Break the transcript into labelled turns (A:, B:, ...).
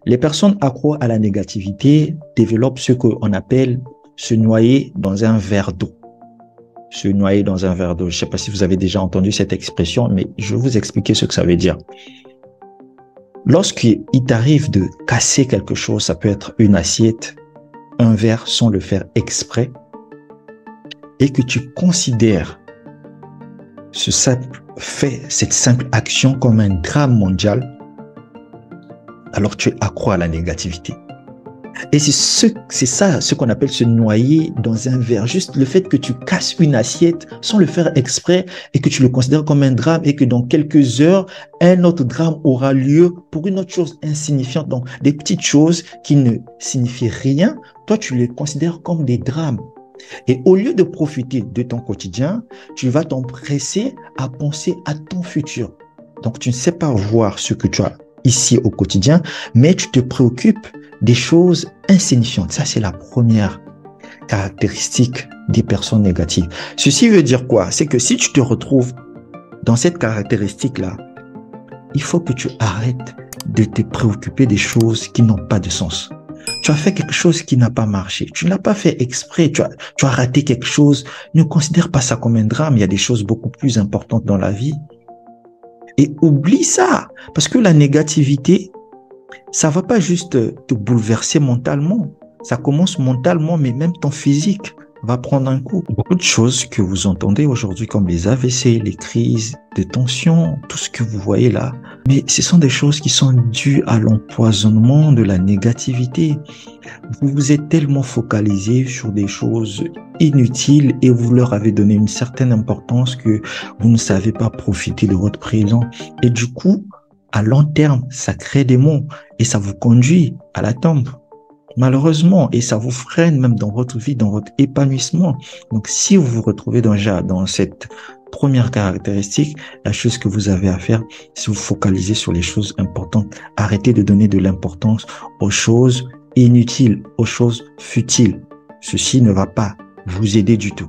A: Les personnes accro à la négativité développent ce qu'on appelle se noyer dans un verre d'eau. Se noyer dans un verre d'eau. Je ne sais pas si vous avez déjà entendu cette expression, mais je vais vous expliquer ce que ça veut dire. Lorsqu'il t'arrive de casser quelque chose, ça peut être une assiette, un verre sans le faire exprès, et que tu considères cette simple action comme un drame mondial, alors tu es accro à la négativité. Et c'est ça ce qu'on appelle se noyer dans un verre. Juste le fait que tu casses une assiette sans le faire exprès et que tu le considères comme un drame et que dans quelques heures, un autre drame aura lieu pour une autre chose insignifiante. Donc, des petites choses qui ne signifient rien, toi, tu les considères comme des drames. Et au lieu de profiter de ton quotidien, tu vas t'empresser à penser à ton futur. Donc, tu ne sais pas voir ce que tu as ici au quotidien, mais tu te préoccupes des choses insignifiantes. Ça, c'est la première caractéristique des personnes négatives. Ceci veut dire quoi? C'est que si tu te retrouves dans cette caractéristique-là, il faut que tu arrêtes de te préoccuper des choses qui n'ont pas de sens. Tu as fait quelque chose qui n'a pas marché. Tu ne l'as pas fait exprès. Tu as raté quelque chose. Ne considère pas ça comme un drame. Il y a des choses beaucoup plus importantes dans la vie. Et oublie ça. Parce que la négativité, ça va pas juste te bouleverser mentalement. Ça commence mentalement, mais même ton physique va prendre un coup. Beaucoup de choses que vous entendez aujourd'hui comme les AVC, les crises de tension, tout ce que vous voyez là, mais ce sont des choses qui sont dues à l'empoisonnement de la négativité. Vous vous êtes tellement focalisé sur des choses inutiles et vous leur avez donné une certaine importance que vous ne savez pas profiter de votre présent. Et du coup, à long terme, ça crée des maux et ça vous conduit à la tombe. Malheureusement, et ça vous freine même dans votre vie, dans votre épanouissement. Donc, si vous vous retrouvez déjà dans cette première caractéristique, la chose que vous avez à faire, c'est vous focaliser sur les choses importantes. Arrêtez de donner de l'importance aux choses inutiles, aux choses futiles. Ceci ne va pas vous aider du tout.